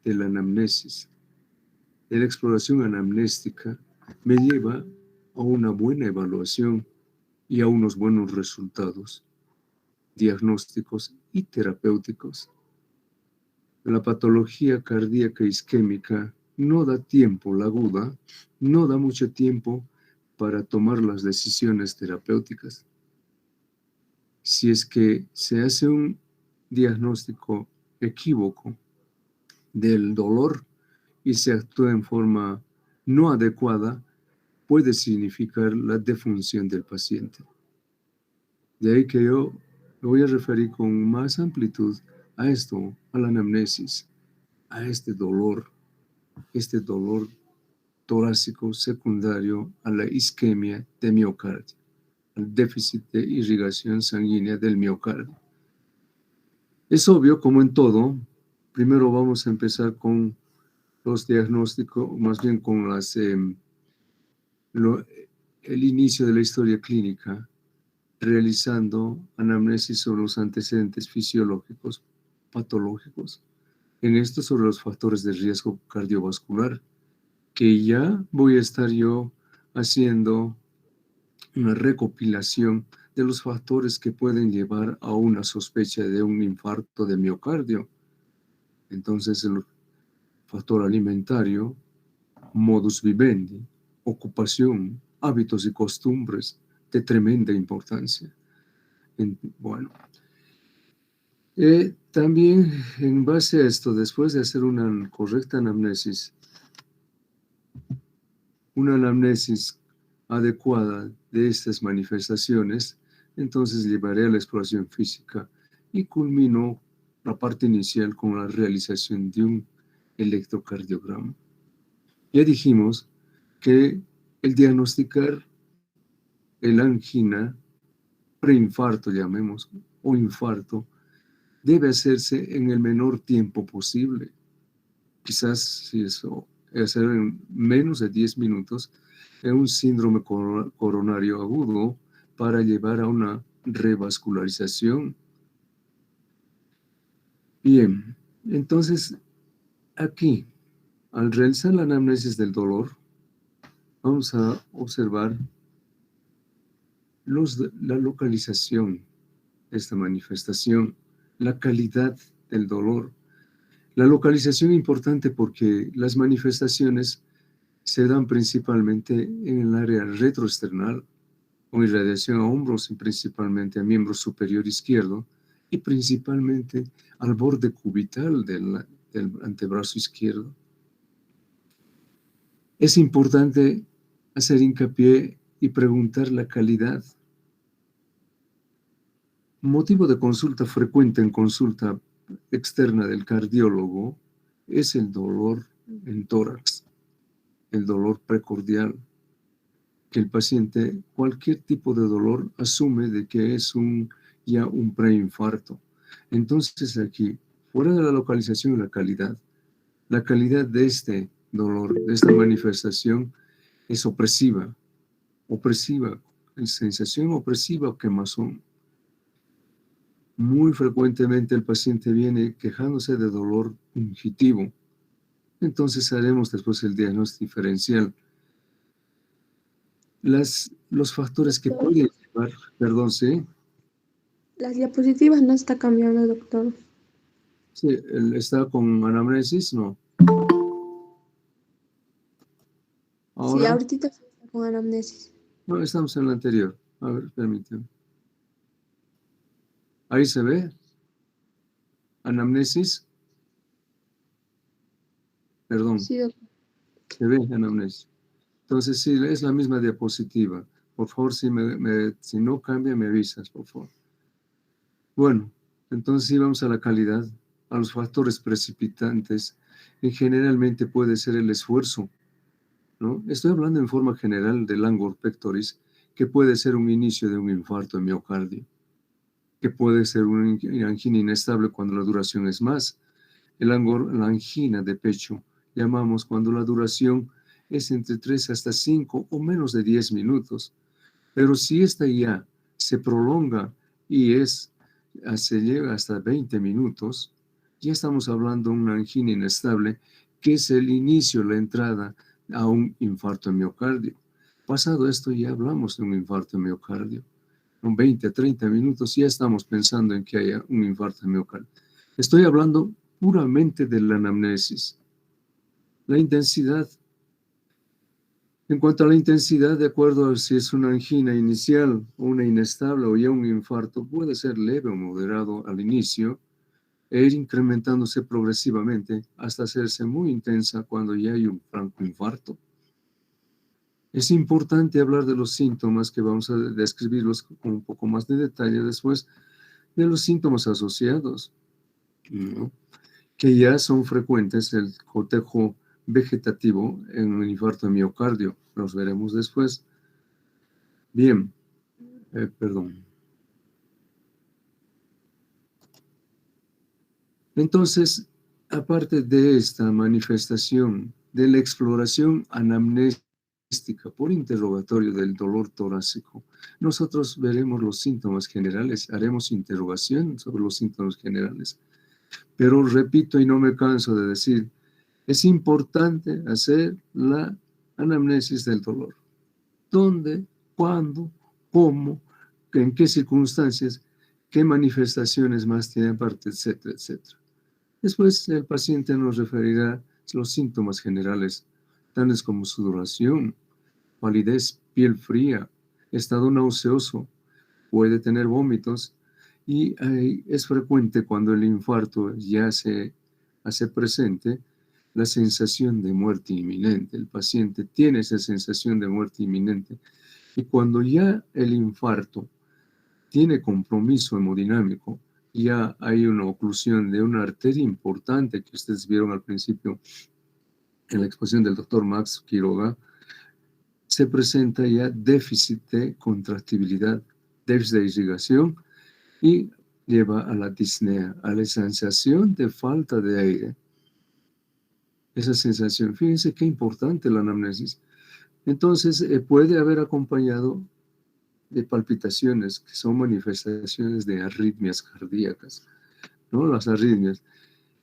de la anamnesis, de la exploración anamnéstica, me lleva a una buena evaluación y a unos buenos resultados diagnósticos y terapéuticos. La patología cardíaca isquémica no da tiempo, la aguda, no da mucho tiempo para tomar las decisiones terapéuticas. Si es que se hace un diagnóstico equívoco del dolor y se actúa en forma no adecuada, puede significar la defunción del paciente. De ahí que yo me voy a referir con más amplitud a esto, a la anamnesis, a este dolor torácico secundario a la isquemia de miocardio, al déficit de irrigación sanguínea del miocardio. Es obvio, como en todo, primero vamos a empezar con los diagnósticos, más bien con el inicio de la historia clínica, realizando anamnesis sobre los antecedentes fisiológicos, patológicos, en esto sobre los factores de riesgo cardiovascular, que ya voy a estar yo haciendo una recopilación de los factores que pueden llevar a una sospecha de un infarto de miocardio. Entonces, el factor alimentario, modus vivendi, ocupación, hábitos y costumbres de tremenda importancia. Bueno, también en base a esto, después de hacer una correcta anamnesis, una anamnesis adecuada de estas manifestaciones, entonces llevaré a la exploración física y culmino la parte inicial con la realización de un electrocardiograma. Ya dijimos que el diagnosticar el angina, preinfarto llamemos, o infarto, debe hacerse en el menor tiempo posible. Quizás si eso hacer en menos de 10 minutos, en un síndrome coronario agudo para llevar a una revascularización. Bien, entonces aquí, al realizar la anamnesis del dolor, vamos a observar la localización de esta manifestación, la calidad del dolor. La localización es importante porque las manifestaciones se dan principalmente en el área retroesternal, con irradiación a hombros y principalmente a miembro superior izquierdo y principalmente al borde cubital del antebrazo izquierdo. Es importante hacer hincapié y preguntar la calidad. Motivo de consulta frecuente en consulta externa del cardiólogo es el dolor en tórax, el dolor precordial, que el paciente, cualquier tipo de dolor, asume de que es ya un preinfarto. Entonces aquí, fuera de la localización y la calidad de este dolor, de esta manifestación, es opresiva, sensación opresiva o quemazón. Muy frecuentemente el paciente viene quejándose de dolor pungitivo. Entonces haremos después el diagnóstico diferencial. Los factores que pueden llevar, perdón, ¿sí? Las diapositivas no está cambiando, doctor. Sí, ¿está con anamnesis? No. ¿Ahora? Sí, ahorita está con anamnesis. No, estamos en la anterior. A ver, permíteme. Ahí se ve. Anamnesis. Perdón. Sí, doctor. Se ve anamnesis. Entonces, sí, es la misma diapositiva. Por favor, si no cambia, me avisas, por favor. Bueno, entonces sí vamos a la calidad, a los factores precipitantes. Y generalmente puede ser el esfuerzo, ¿no? Estoy hablando en forma general del langor pectoris, que puede ser un inicio de un infarto de miocardio, que puede ser una angina inestable cuando la duración es más. La angina de pecho llamamos cuando la duración es entre 3 hasta 5 o menos de 10 minutos. Pero si esta ya se prolonga y se llega hasta 20 minutos, Ya estamos hablando de una angina inestable, que es el inicio, la entrada a un infarto de miocardio. Pasado esto, ya hablamos de un infarto de miocardio. En 20 a 30 minutos ya estamos pensando en que haya un infarto de miocardio. Estoy hablando puramente de la anamnesis. La intensidad. En cuanto a la intensidad, de acuerdo a si es una angina inicial o una inestable o ya un infarto, puede ser leve o moderado al inicio e ir incrementándose progresivamente hasta hacerse muy intensa cuando ya hay un franco infarto. Es importante hablar de los síntomas, que vamos a describirlos con un poco más de detalle después, de los síntomas asociados, ¿no? Que ya son frecuentes, el cotejo vegetativo en un infarto de miocardio. Los veremos después. Bien, perdón. Entonces, aparte de esta manifestación de la exploración anamnéstica por interrogatorio del dolor torácico, nosotros veremos los síntomas generales, haremos interrogación sobre los síntomas generales. Pero repito y no me canso de decir, es importante hacer la anamnesis del dolor. ¿Dónde? ¿Cuándo? ¿Cómo? ¿En qué circunstancias? ¿Qué manifestaciones más tiene aparte? Etcétera, etcétera. Después el paciente nos referirá los síntomas generales, tales como sudoración, palidez, piel fría, estado nauseoso, puede tener vómitos y es frecuente cuando el infarto ya se hace presente la sensación de muerte inminente. El paciente tiene esa sensación de muerte inminente y cuando ya el infarto tiene compromiso hemodinámico, ya hay una oclusión de una arteria importante que ustedes vieron al principio en la exposición del doctor Max Quiroga, se presenta ya déficit de contractibilidad, déficit de irrigación y lleva a la disnea, a la sensación de falta de aire. Esa sensación, fíjense qué importante la anamnesis. Entonces, puede haber acompañado de palpitaciones, que son manifestaciones de arritmias cardíacas, ¿no? Las arritmias.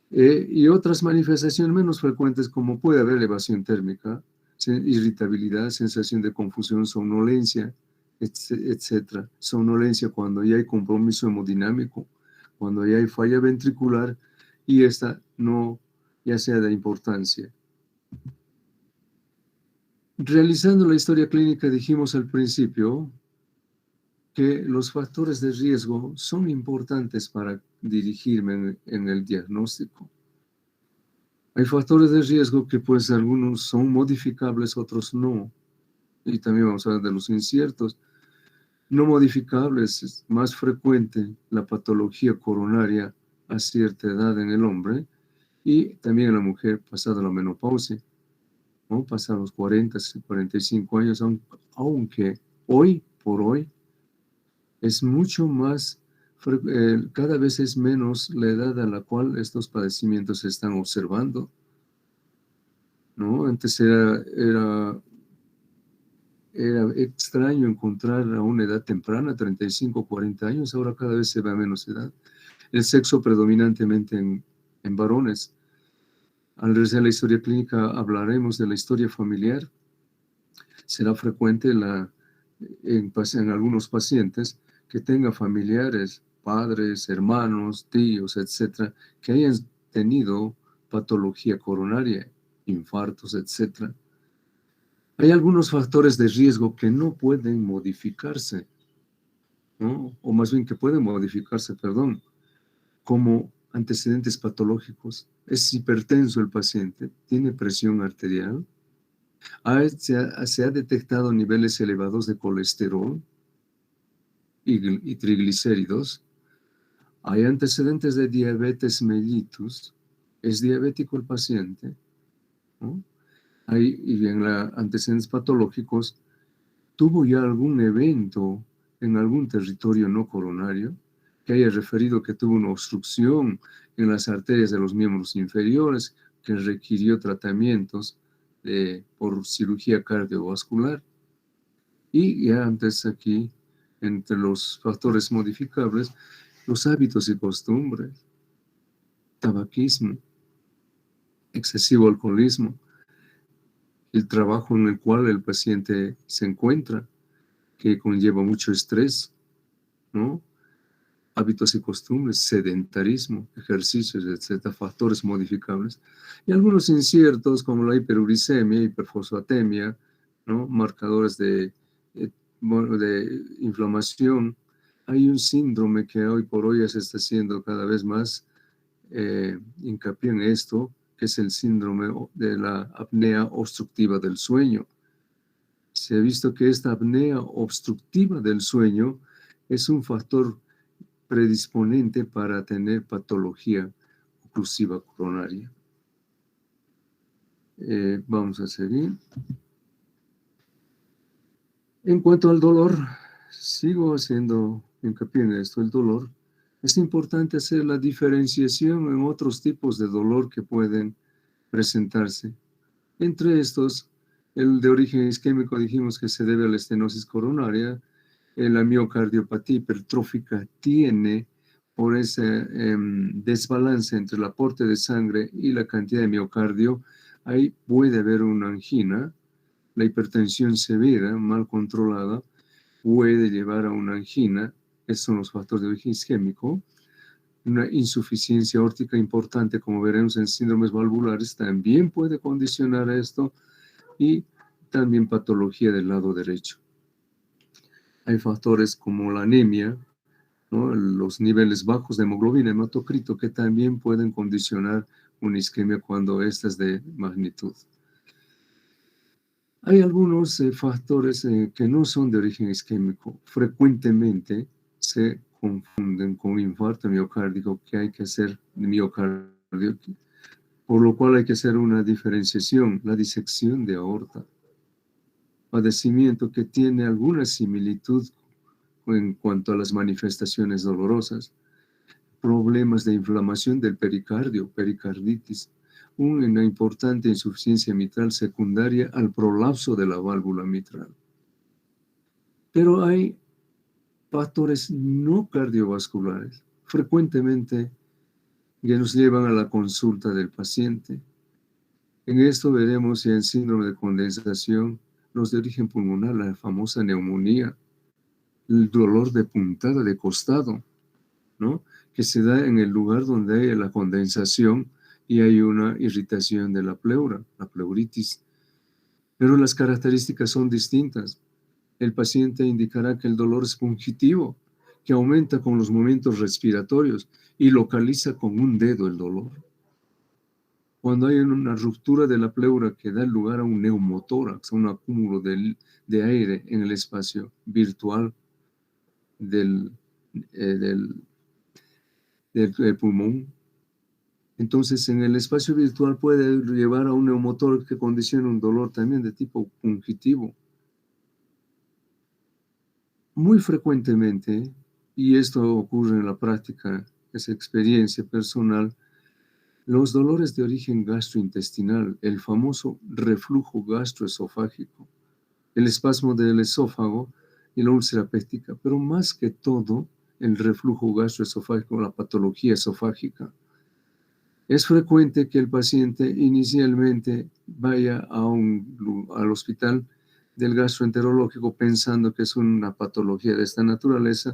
Y otras manifestaciones menos frecuentes, como puede haber elevación térmica, irritabilidad, sensación de confusión, somnolencia, etcétera. Somnolencia cuando ya hay compromiso hemodinámico, cuando ya hay falla ventricular y esta no ya sea de importancia. Realizando la historia clínica dijimos al principio que los factores de riesgo son importantes para dirigirme en el diagnóstico. Hay factores de riesgo que pues algunos son modificables, otros no. Y también vamos a hablar de los inciertos. No modificables, es más frecuente la patología coronaria a cierta edad en el hombre y también en la mujer pasada la menopausia, ¿no? Pasados los 40, 45 años, aunque hoy por hoy es mucho más, cada vez es menos la edad a la cual estos padecimientos se están observando, ¿no? Antes era extraño encontrar a una edad temprana, 35, 40 años, ahora cada vez se ve a menos edad. El sexo predominantemente en varones. Al realizar la historia clínica hablaremos de la historia familiar. Será frecuente en algunos pacientes que tengan familiares, padres, hermanos, tíos, etcétera, que hayan tenido patología coronaria, infartos, etcétera. Hay algunos factores de riesgo que no pueden modificarse, ¿no? O más bien que pueden modificarse, perdón, como antecedentes patológicos. Es hipertenso el paciente, tiene presión arterial, se ha detectado niveles elevados de colesterol y triglicéridos, hay antecedentes de diabetes mellitus, es diabético el paciente, ¿no? Y en antecedentes patológicos, tuvo ya algún evento en algún territorio no coronario que haya referido que tuvo una obstrucción en las arterias de los miembros inferiores que requirió tratamientos por cirugía cardiovascular. Y ya antes aquí, entre los factores modificables, los hábitos y costumbres. tabaquismo, excesivo alcoholismo, el trabajo en el cual el paciente se encuentra, que conlleva mucho estrés, ¿no? Hábitos y costumbres, sedentarismo, ejercicios, etcétera, factores modificables. Y algunos inciertos como la hiperuricemia, hiperfosfatemia, ¿no? Marcadores de inflamación. Hay un síndrome que hoy por hoy ya se está haciendo cada vez más hincapié en esto, que es el síndrome de la apnea obstructiva del sueño. Se ha visto que esta apnea obstructiva del sueño es un factor predisponente para tener patología oclusiva coronaria. Vamos a seguir. En cuanto al dolor, sigo haciendo hincapié en esto, el dolor. Es importante hacer la diferenciación en otros tipos de dolor que pueden presentarse. Entre estos, el de origen isquémico dijimos que se debe a la estenosis coronaria. La miocardiopatía hipertrófica tiene, por ese desbalance entre el aporte de sangre y la cantidad de miocardio, ahí puede haber una angina. La hipertensión severa, mal controlada, puede llevar a una angina. Estos son los factores de origen isquémico. Una insuficiencia aórtica importante, como veremos en síndromes valvulares, también puede condicionar esto, y también patología del lado derecho. Hay factores como la anemia, ¿no? Los niveles bajos de hemoglobina, hematocrito, que también pueden condicionar una isquemia cuando esta es de magnitud. Hay algunos factores que no son de origen isquémico. Frecuentemente se confunden con infarto miocárdico, que hay que hacer miocardio, por lo cual hay que hacer una diferenciación, la disección de aorta. Padecimiento que tiene alguna similitud en cuanto a las manifestaciones dolorosas, problemas de inflamación del pericardio, pericarditis, una importante insuficiencia mitral secundaria al prolapso de la válvula mitral. Pero hay factores no cardiovasculares, frecuentemente, que nos llevan a la consulta del paciente. En esto veremos si en síndrome de condensación, los de origen pulmonar, la famosa neumonía, el dolor de puntada de costado, ¿no? Que se da en el lugar donde hay la condensación y hay una irritación de la pleura, la pleuritis. Pero las características son distintas. El paciente indicará que el dolor es fungitivo, que aumenta con los movimientos respiratorios y localiza con un dedo el dolor. Cuando hay una ruptura de la pleura que da lugar a un neumotórax, un acúmulo de aire en el espacio virtual del pulmón, entonces en el espacio virtual puede llevar a un neumotórax que condiciona un dolor también de tipo fungitivo. Muy frecuentemente, y esto ocurre en la práctica, es experiencia personal, los dolores de origen gastrointestinal, el famoso reflujo gastroesofágico, el espasmo del esófago y la úlcera péptica, pero más que todo el reflujo gastroesofágico, la patología esofágica. Es frecuente que el paciente inicialmente vaya al hospital del gastroenterológico pensando que es una patología de esta naturaleza.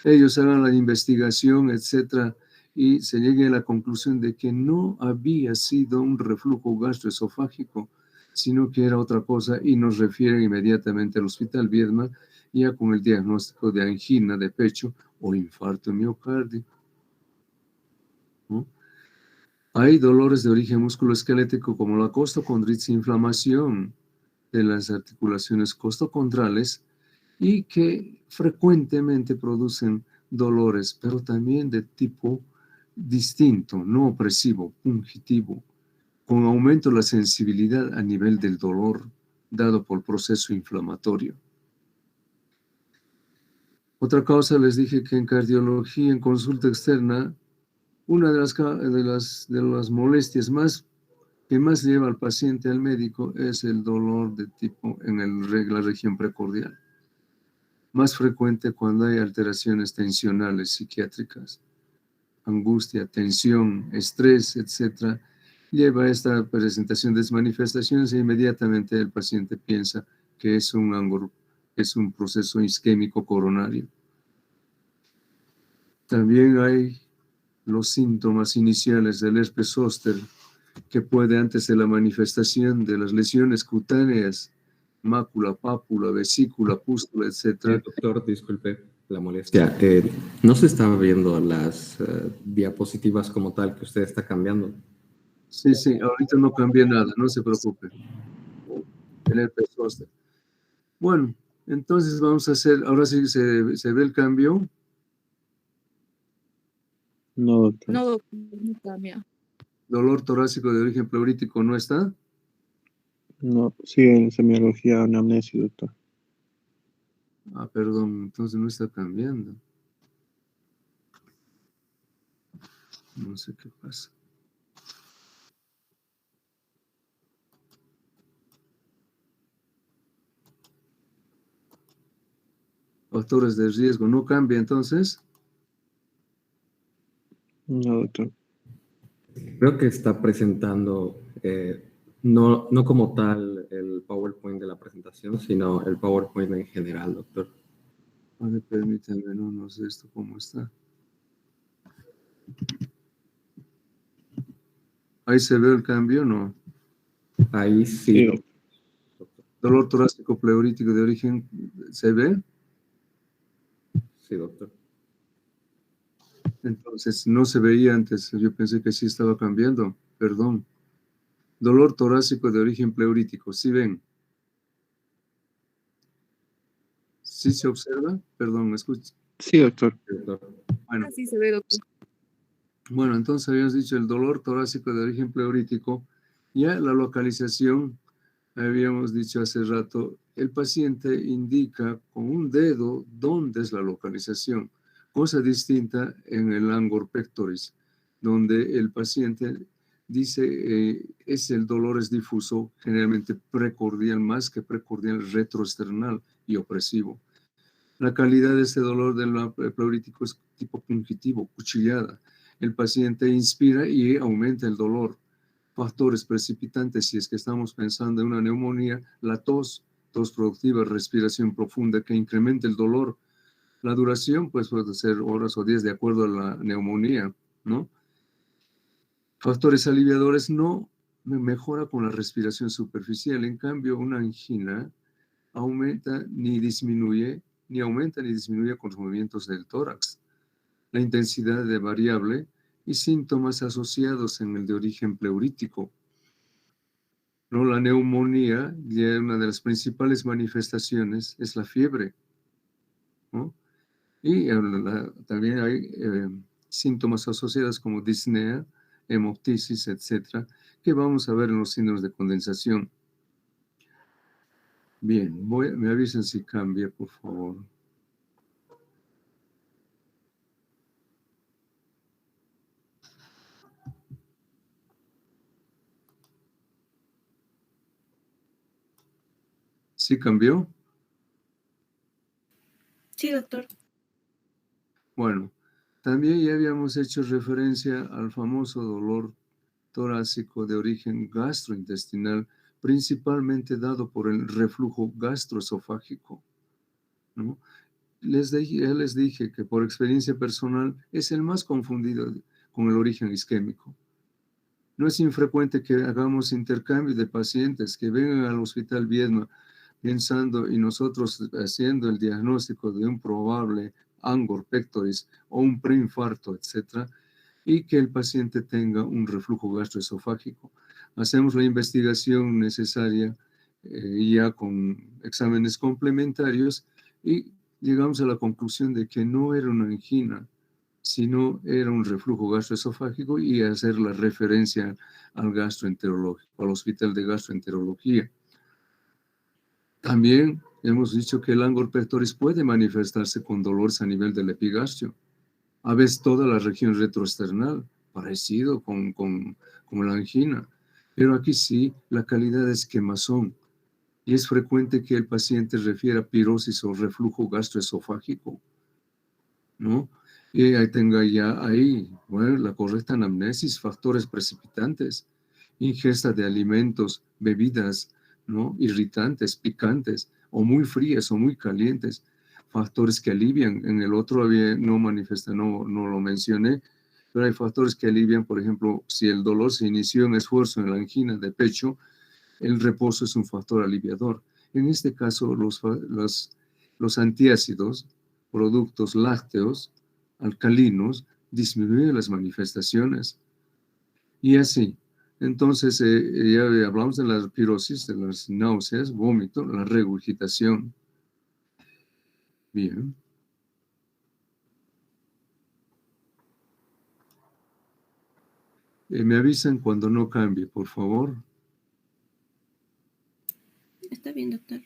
Ellos hagan la investigación, etcétera, y se llegue a la conclusión de que no había sido un reflujo gastroesofágico, sino que era otra cosa, y nos refieren inmediatamente al hospital Viedma, ya con el diagnóstico de angina de pecho o infarto miocardio, ¿no? Hay dolores de origen musculoesquelético como la costocondritis, inflamación de las articulaciones costocondrales, y que frecuentemente producen dolores, pero también de tipo distinto, no opresivo, fungitivo, con aumento de la sensibilidad a nivel del dolor dado por proceso inflamatorio. Otra causa, les dije que en cardiología, en consulta externa, una de las molestias que más lleva al paciente al médico es el dolor de tipo en la región precordial. Más frecuente cuando hay alteraciones tensionales psiquiátricas. angustia, tensión, estrés, etc., lleva a esta presentación de manifestaciones e inmediatamente el paciente piensa que es un proceso isquémico coronario. También hay los síntomas iniciales del herpes zóster, que puede antes de la manifestación de las lesiones cutáneas, mácula, pápula, vesícula, pústula, etc. Doctor, disculpe la molestia. No se estaba viendo las diapositivas como tal que usted está cambiando. Sí, ahorita no cambia nada, no se preocupe. El herpes zóster. Bueno, entonces vamos a hacer, ahora sí se ve el cambio. No, doctor. No, doctor, no cambia. Dolor torácico de origen pleurítico no está. No, sigue en semiología, anamnesis, doctor. Ah, perdón, entonces no está cambiando. No sé qué pasa. Factores de riesgo no cambia entonces. No, doctor. Creo que está presentando, no como tal el PowerPoint de la presentación, sino el PowerPoint en general, doctor. A ver, permítame, no sé esto cómo está. Ahí se ve el cambio, ¿no? Ahí sí. Sí. Dolor torácico pleurítico de origen, ¿se ve? Sí, doctor. Entonces, no se veía antes. Yo pensé que sí estaba cambiando. Perdón. Dolor torácico de origen pleurítico, ¿sí ven? ¿Sí se observa? Perdón, ¿me escucha? Sí, doctor. Bueno. Así se ve, doctor. Bueno, entonces habíamos dicho el dolor torácico de origen pleurítico. Ya la localización, habíamos dicho hace rato, el paciente indica con un dedo dónde es la localización, cosa distinta en el angor pectoris, donde el paciente dice el dolor es difuso, generalmente precordial, más que precordial, retroesternal y opresivo. La calidad de este dolor del pleurítico es tipo pungitivo, cuchillada. El paciente inspira y aumenta el dolor. Factores precipitantes, si es que estamos pensando en una neumonía, la tos productiva, respiración profunda que incrementa el dolor. La duración, pues puede ser horas o días de acuerdo a la neumonía, ¿no? Factores aliviadores no mejora con la respiración superficial. En cambio, una angina aumenta ni disminuye con los movimientos del tórax. La intensidad de variable y síntomas asociados en el de origen pleurítico. ¿No? La neumonía, ya una de las principales manifestaciones es la fiebre, ¿no? Y también hay síntomas asociados como disnea, hemoptisis, etcétera, que vamos a ver en los síndromes de condensación. Bien, me avisen si cambia, por favor. ¿Sí cambió? Sí, doctor. Bueno, también ya habíamos hecho referencia al famoso dolor torácico de origen gastrointestinal, principalmente dado por el reflujo gastroesofágico, ¿no? Ya les dije que por experiencia personal es el más confundido con el origen isquémico. No es infrecuente que hagamos intercambio de pacientes que vengan al hospital Viedma pensando y nosotros haciendo el diagnóstico de un probable angor pectoris o un preinfarto, etc., y que el paciente tenga un reflujo gastroesofágico. Hacemos la investigación necesaria ya con exámenes complementarios y llegamos a la conclusión de que no era una angina, sino era un reflujo gastroesofágico y hacer la referencia al gastroenterológico, al hospital de gastroenterología. También hemos dicho que el angor pectoris puede manifestarse con dolores a nivel del epigastrio, a veces toda la región retroesternal, parecido con la angina, pero aquí sí la calidad es quemazón y es frecuente que el paciente refiera pirosis o reflujo gastroesofágico, ¿no? Y ahí tenga ya ahí, bueno, la correcta anamnesis, factores precipitantes, ingesta de alimentos, bebidas, ¿no? Irritantes, picantes, o muy frías o muy calientes, factores que alivian. En el otro no manifiesta, no lo mencioné, pero hay factores que alivian, por ejemplo, si el dolor se inició en esfuerzo en la angina de pecho, el reposo es un factor aliviador. En este caso, los antiácidos, productos lácteos, alcalinos, disminuyen las manifestaciones. Y así. Entonces, ya hablamos de la pirosis, de las náuseas, vómito, la regurgitación. Bien. Me avisan cuando no cambie, por favor. Está bien, doctor.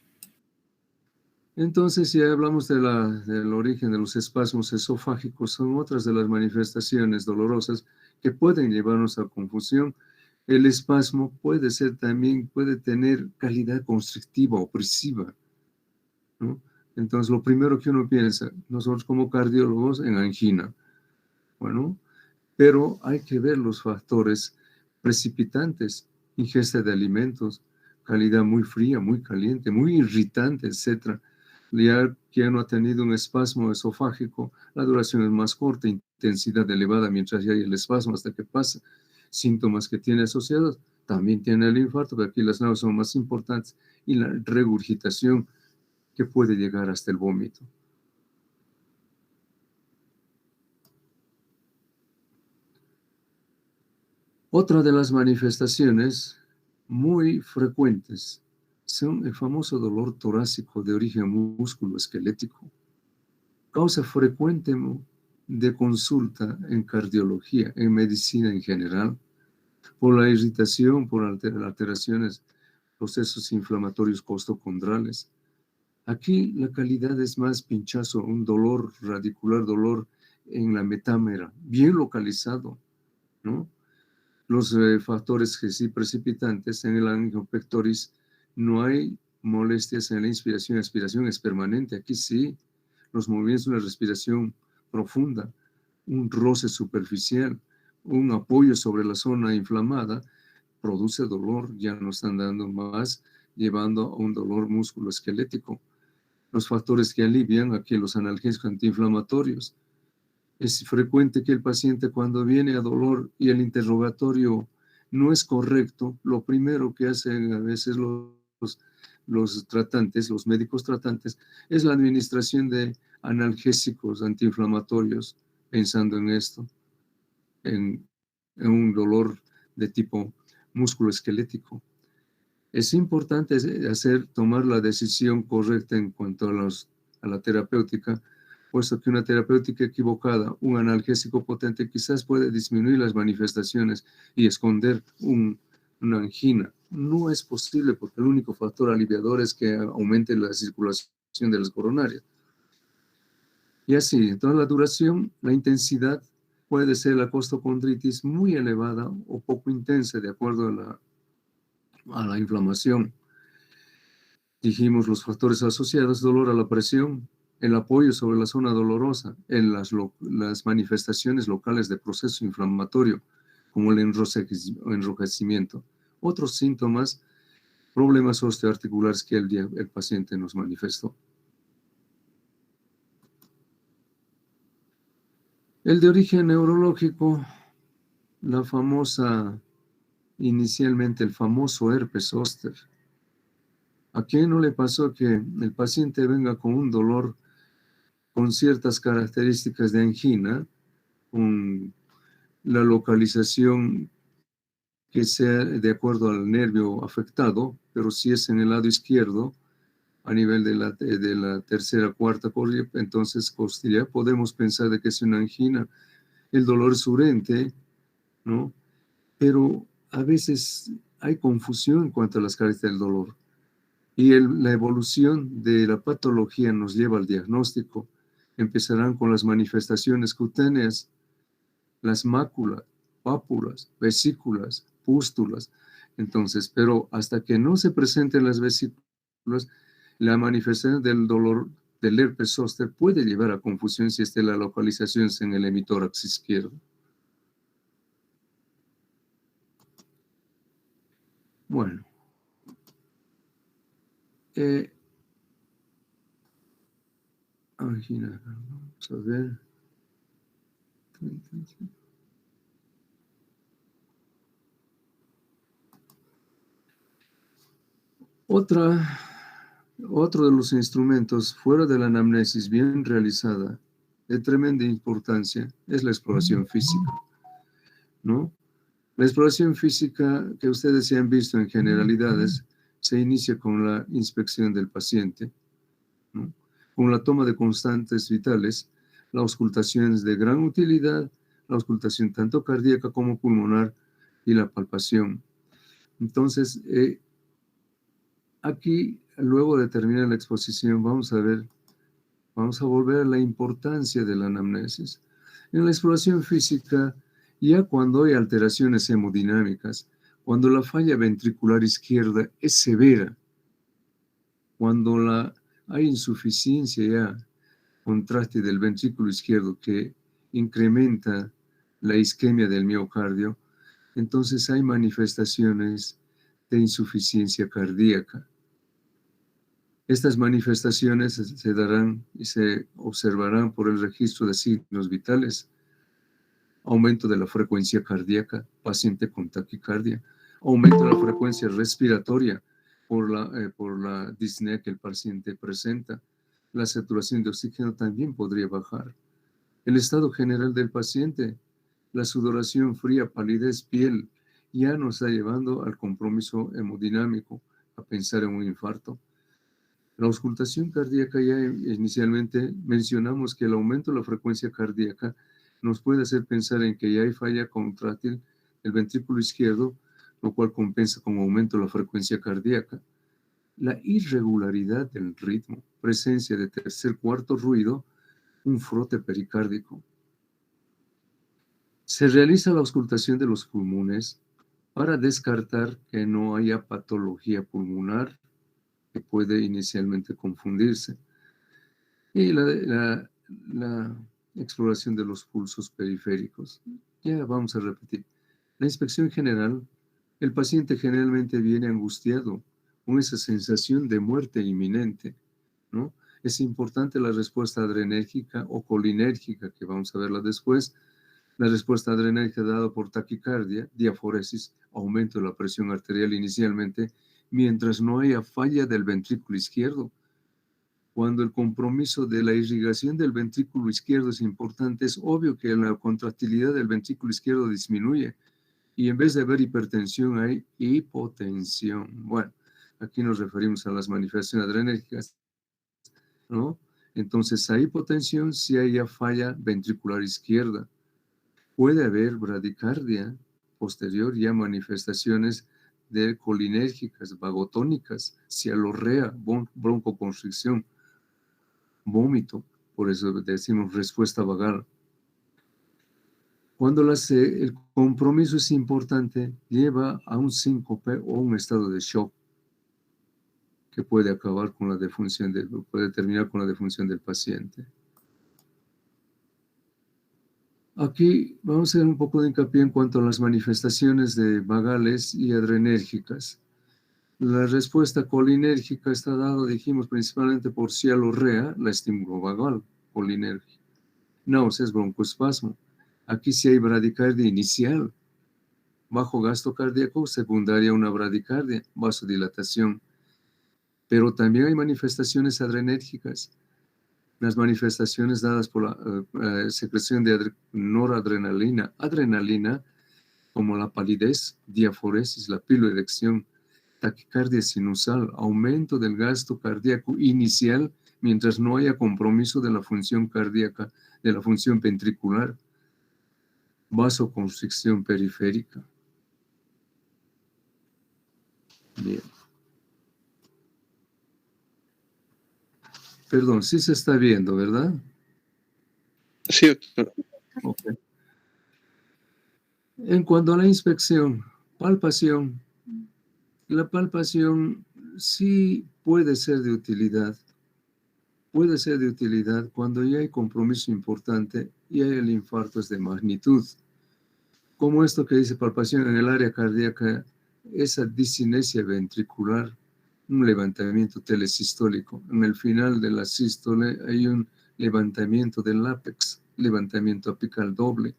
Entonces, ya hablamos del origen de los espasmos esofágicos, son otras de las manifestaciones dolorosas que pueden llevarnos a confusión. El espasmo puede tener calidad constrictiva, opresiva, ¿no? Entonces, lo primero que uno piensa, nosotros como cardiólogos, en angina. Bueno, pero hay que ver los factores precipitantes, ingesta de alimentos, calidad muy fría, muy caliente, muy irritante, etc. Ya que no ha tenido un espasmo esofágico, la duración es más corta, intensidad elevada mientras ya hay el espasmo hasta que pasa. Síntomas que tiene asociados, también tiene el infarto, pero aquí las náuseas son más importantes, y la regurgitación que puede llegar hasta el vómito. Otra de las manifestaciones muy frecuentes son el famoso dolor torácico de origen musculoesquelético, causa frecuente de consulta en cardiología, en medicina en general, por la irritación, por alteraciones, procesos inflamatorios costocondrales. Aquí la calidad es más pinchazo, un dolor radicular, dolor en la metámera, bien localizado, ¿no? Los factores que sí precipitantes en el angio pectoris, no hay molestias en la inspiración, expiración es permanente. Aquí sí, los movimientos de la respiración profunda, un roce superficial, un apoyo sobre la zona inflamada, produce dolor, ya no están dando más, llevando a un dolor musculoesquelético. Los factores que alivian, aquí los analgésicos antiinflamatorios. Es frecuente que el paciente, cuando viene a dolor y el interrogatorio no es correcto, lo primero que hacen a veces los tratantes, los médicos tratantes, es la administración de analgésicos antiinflamatorios, pensando en esto, en un dolor de tipo musculoesquelético. Es importante tomar la decisión correcta en cuanto a la terapéutica, puesto que una terapéutica equivocada, un analgésico potente, quizás puede disminuir las manifestaciones y esconder una angina. No es posible porque el único factor aliviador es que aumente la circulación de las coronarias. Y así, entonces la duración, la intensidad puede ser la costocondritis muy elevada o poco intensa de acuerdo a la inflamación. Dijimos los factores asociados, dolor a la presión, el apoyo sobre la zona dolorosa, en las manifestaciones locales de proceso inflamatorio, como el enrojecimiento. Otros síntomas, problemas osteoarticulares que el paciente nos manifestó. El de origen neurológico, inicialmente el famoso herpes zóster. ¿A quién no le pasó que el paciente venga con un dolor con ciertas características de angina, con la localización que sea de acuerdo al nervio afectado, pero si es en el lado izquierdo, a nivel de la tercera, cuarta correa, entonces costilla, podemos pensar de que es una angina. El dolor es urente, ¿no? Pero a veces hay confusión en cuanto a las características del dolor. Y la evolución de la patología nos lleva al diagnóstico. Empezarán con las manifestaciones cutáneas, las máculas, pápulas, vesículas, pústulas. Entonces, pero hasta que no se presenten las vesículas, la manifestación del dolor del herpes zóster puede llevar a confusión si la localización es en el hemitórax izquierdo. Bueno. Angina, vamos a ver. Otro de los instrumentos fuera de la anamnesis bien realizada, de tremenda importancia, es la exploración física, ¿no? La exploración física que ustedes ya han visto en generalidades se inicia con la inspección del paciente, ¿no? Con la toma de constantes vitales, la auscultación es de gran utilidad, la auscultación tanto cardíaca como pulmonar y la palpación. Entonces, aquí, luego de terminar la exposición, vamos a volver a la importancia de la anamnesis. En la exploración física, ya cuando hay alteraciones hemodinámicas, cuando la falla ventricular izquierda es severa, cuando hay insuficiencia ya, contraste del ventrículo izquierdo que incrementa la isquemia del miocardio, entonces hay manifestaciones de insuficiencia cardíaca. Estas manifestaciones se darán y se observarán por el registro de signos vitales: aumento de la frecuencia cardíaca, paciente con taquicardia, aumento de la frecuencia respiratoria por la disnea que el paciente presenta. La saturación de oxígeno también podría bajar. El estado general del paciente, la sudoración fría, palidez, piel, ya nos está llevando al compromiso hemodinámico, a pensar en un infarto. La auscultación cardíaca, ya inicialmente mencionamos que el aumento de la frecuencia cardíaca nos puede hacer pensar en que ya hay falla contráctil del ventrículo izquierdo, lo cual compensa con aumento de la frecuencia cardíaca. La irregularidad del ritmo, presencia de tercer, cuarto ruido, un frote pericárdico. Se realiza la auscultación de los pulmones para descartar que no haya patología pulmonar que puede inicialmente confundirse. Y la exploración de los pulsos periféricos. Ya vamos a repetir. La inspección general, el paciente generalmente viene angustiado, con esa sensación de muerte inminente, ¿no? Es importante la respuesta adrenérgica o colinérgica, que vamos a verla después. La respuesta adrenérgica dada por taquicardia, diaforesis, aumento de la presión arterial inicialmente, mientras no haya falla del ventrículo izquierdo. Cuando el compromiso de la irrigación del ventrículo izquierdo es importante, es obvio que la contractilidad del ventrículo izquierdo disminuye y en vez de haber hipertensión hay hipotensión. Bueno, aquí nos referimos a las manifestaciones adrenérgicas, ¿no? Entonces, hay hipotensión si hay falla ventricular izquierda. Puede haber bradicardia posterior, ya manifestaciones de colinérgicas, vagotónicas, cialorrea, broncoconstricción, vómito, por eso decimos respuesta vagal. Cuando el compromiso es importante, lleva a un síncope o un estado de shock que puede acabar con la defunción, puede terminar con la defunción del paciente. Aquí vamos a hacer un poco de hincapié en cuanto a las manifestaciones de vagales y adrenérgicas. La respuesta colinérgica está dada, dijimos, principalmente por cialorrea, la estímulo vagal colinérgica. Náuseas, broncoespasmo. Aquí sí hay bradicardia inicial, bajo gasto cardíaco, secundaria una bradicardia, vasodilatación. Pero también hay manifestaciones adrenérgicas. Las manifestaciones dadas por la secreción de noradrenalina, adrenalina, como la palidez, diaforesis, la piloerección, taquicardia sinusal, aumento del gasto cardíaco inicial mientras no haya compromiso de la función cardíaca, de la función ventricular, vasoconstricción periférica. Bien. Perdón, sí se está viendo, ¿verdad? Sí, doctor. Okay. En cuanto a la inspección, palpación, la palpación sí puede ser de utilidad. puede ser de utilidad cuando ya hay compromiso importante y el infarto es de magnitud. Como esto que dice palpación en el área cardíaca, esa disinesia ventricular, un levantamiento telesistólico. En el final de la sístole hay un levantamiento del ápex, levantamiento apical doble.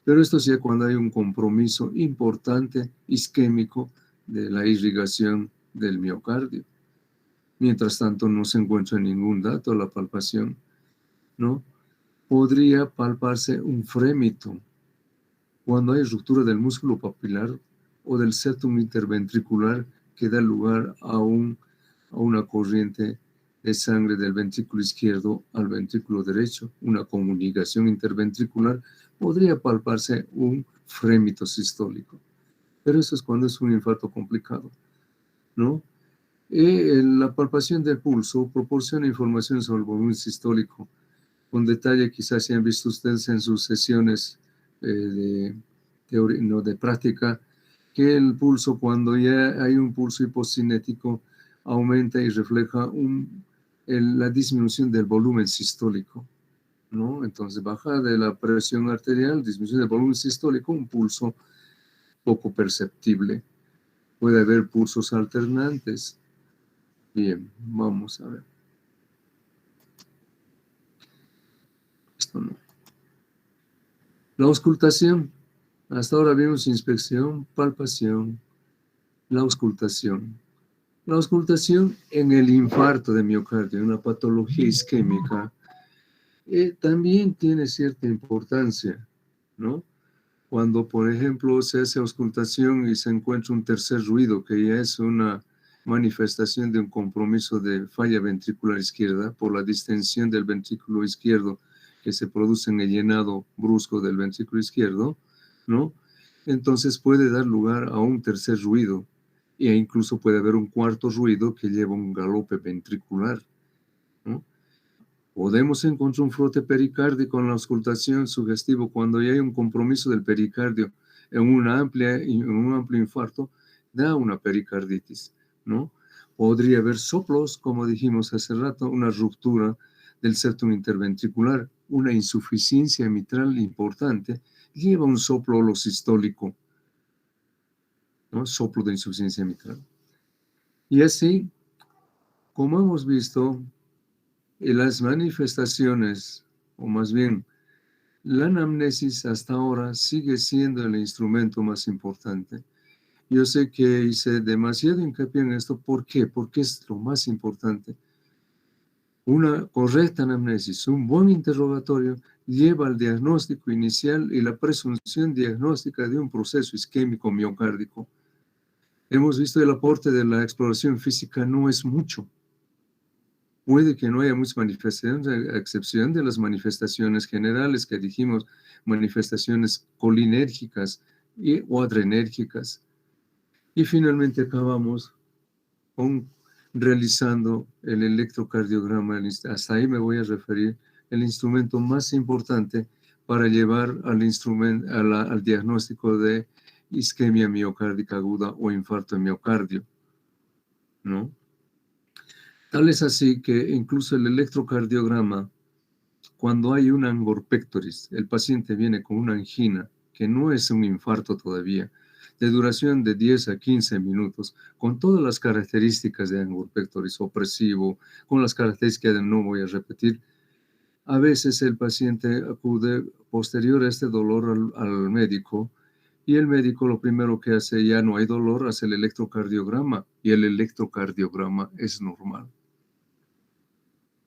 Pero esto sí cuando hay un compromiso importante isquémico de la irrigación del miocardio. Mientras tanto, no se encuentra ningún dato la palpación, ¿no? Podría palparse un frémito cuando hay ruptura del músculo papilar o del septum interventricular que da lugar a una corriente de sangre del ventrículo izquierdo al ventrículo derecho, una comunicación interventricular, podría palparse un frémito sistólico. Pero eso es cuando es un infarto complicado, ¿no? La palpación del pulso proporciona información sobre el volumen sistólico. Con detalle, quizás si han visto ustedes en sus sesiones de práctica, que el pulso, cuando ya hay un pulso hipocinético, aumenta y refleja la disminución del volumen sistólico, ¿no? Entonces, baja de la presión arterial, disminución del volumen sistólico, un pulso poco perceptible. Puede haber pulsos alternantes. Bien, vamos a ver. Esto no. La auscultación. Hasta ahora vimos inspección, palpación, la auscultación. La auscultación en el infarto de miocardio, una patología isquémica, también tiene cierta importancia, ¿no? Cuando, por ejemplo, se hace auscultación y se encuentra un tercer ruido, que ya es una manifestación de un compromiso de falla ventricular izquierda por la distensión del ventrículo izquierdo que se produce en el llenado brusco del ventrículo izquierdo, ¿no? Entonces puede dar lugar a un tercer ruido e incluso puede haber un cuarto ruido que lleva un galope ventricular, ¿no? Podemos encontrar un frote pericárdico en la auscultación sugestivo cuando ya hay un compromiso del pericardio en un amplio infarto, da una pericarditis, ¿no? Podría haber soplos, como dijimos hace rato, una ruptura del septum interventricular, una insuficiencia mitral importante, lleva un soplo holosistólico, ¿no? Soplo de insuficiencia mitral. Y así, como hemos visto, las manifestaciones, o más bien, la anamnesis hasta ahora sigue siendo el instrumento más importante. Yo sé que hice demasiado hincapié en esto. ¿Por qué? Porque es lo más importante. Una correcta anamnesis, un buen interrogatorio, lleva al diagnóstico inicial y la presunción diagnóstica de un proceso isquémico miocárdico. Hemos visto el aporte de la exploración física no es mucho. Puede que no haya muchas manifestaciones, a excepción de las manifestaciones generales que dijimos, manifestaciones colinérgicas o adrenérgicas. Y finalmente acabamos realizando el electrocardiograma. Hasta ahí me voy a referir, el instrumento más importante para llevar al diagnóstico de isquemia miocárdica aguda o infarto de miocardio, ¿no? Tal es así que incluso el electrocardiograma, cuando hay un angor pectoris, el paciente viene con una angina, que no es un infarto todavía, de duración de 10 a 15 minutos, con todas las características de angor pectoris opresivo, con las características de no voy a repetir, a veces el paciente acude posterior a este dolor al médico, y el médico lo primero que hace, ya no hay dolor, hace el electrocardiograma, y el electrocardiograma es normal.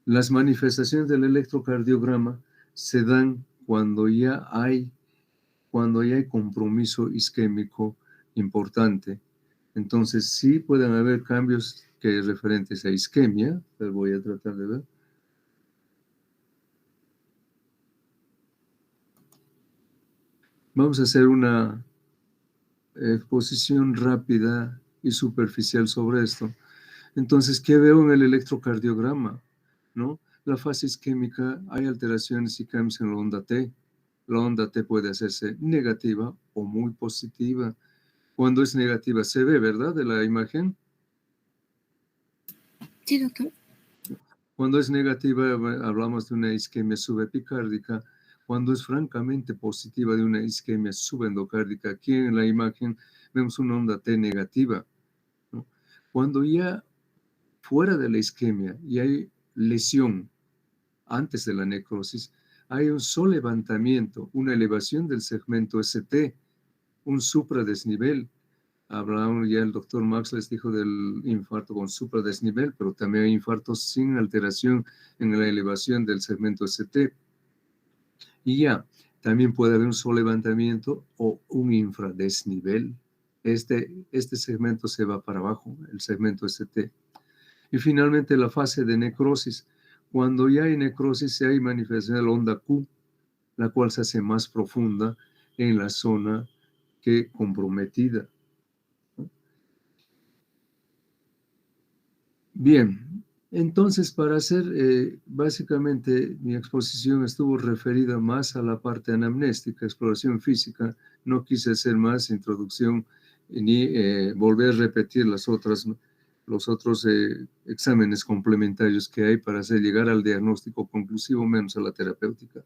Las manifestaciones del electrocardiograma se dan cuando ya hay compromiso isquémico importante. Entonces, sí pueden haber cambios referentes a isquemia, pero voy a tratar de ver. Vamos a hacer una exposición rápida y superficial sobre esto. Entonces, ¿qué veo en el electrocardiograma? ¿No? La fase isquémica, hay alteraciones y cambios en la onda T. La onda T puede hacerse negativa o muy positiva. Cuando es negativa se ve, ¿verdad? De la imagen. Sí, doctor. Cuando es negativa, hablamos de una isquemia subepicárdica. Cuando es francamente positiva, de una isquemia subendocárdica. Aquí en la imagen vemos una onda T negativa, ¿no? Cuando ya fuera de la isquemia y hay lesión antes de la necrosis, hay un solevantamiento, una elevación del segmento ST, un supradesnivel. Hablamos ya, el doctor Max les dijo del infarto con supradesnivel, pero también hay infartos sin alteración en la elevación del segmento ST. Y ya, también puede haber un solevantamiento o un infradesnivel. Este segmento se va para abajo, el segmento ST. Y finalmente la fase de necrosis. Cuando ya hay necrosis, hay manifestación de la onda Q, la cual se hace más profunda en la zona que comprometida. Bien, entonces para hacer, básicamente mi exposición estuvo referida más a la parte anamnéstica, exploración física. No quise hacer más introducción ni volver a repetir los otros exámenes complementarios que hay para hacer llegar al diagnóstico conclusivo, menos a la terapéutica.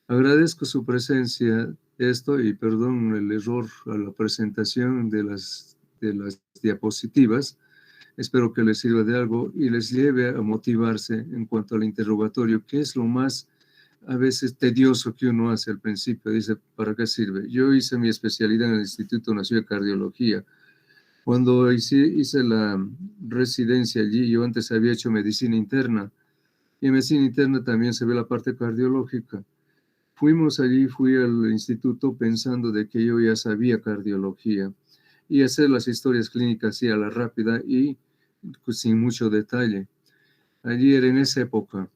Agradezco su presencia, y perdón el error a la presentación de las diapositivas. Espero que les sirva de algo y les lleve a motivarse en cuanto al interrogatorio, que es lo más a veces tedioso que uno hace al principio. Dice, ¿para qué sirve? Yo hice mi especialidad en el Instituto Nacional de Cardiología. Cuando hice la residencia allí, yo antes había hecho medicina interna, y en medicina interna también se ve la parte cardiológica. Fui al instituto pensando de que yo ya sabía cardiología y hacer las historias clínicas así a la rápida y pues, sin mucho detalle. Ayer, en esa época,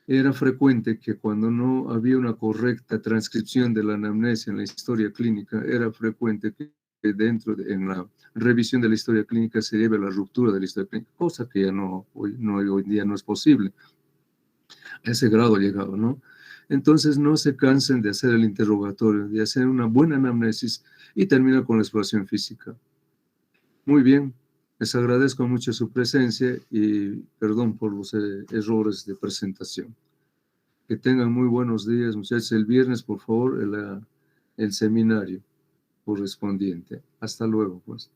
era frecuente que cuando no había una correcta transcripción de la anamnesia en la historia clínica, era frecuente que en la revisión de la historia clínica se lleve a la ruptura de la historia clínica, cosa que ya hoy en día no es posible. A ese grado llegado, ¿no? Entonces no se cansen de hacer el interrogatorio, de hacer una buena anamnesis y terminar con la exploración física. Muy bien, les agradezco mucho su presencia y perdón por los errores de presentación. Que tengan muy buenos días, muchachos. El viernes, por favor, el seminario correspondiente. Hasta luego, pues.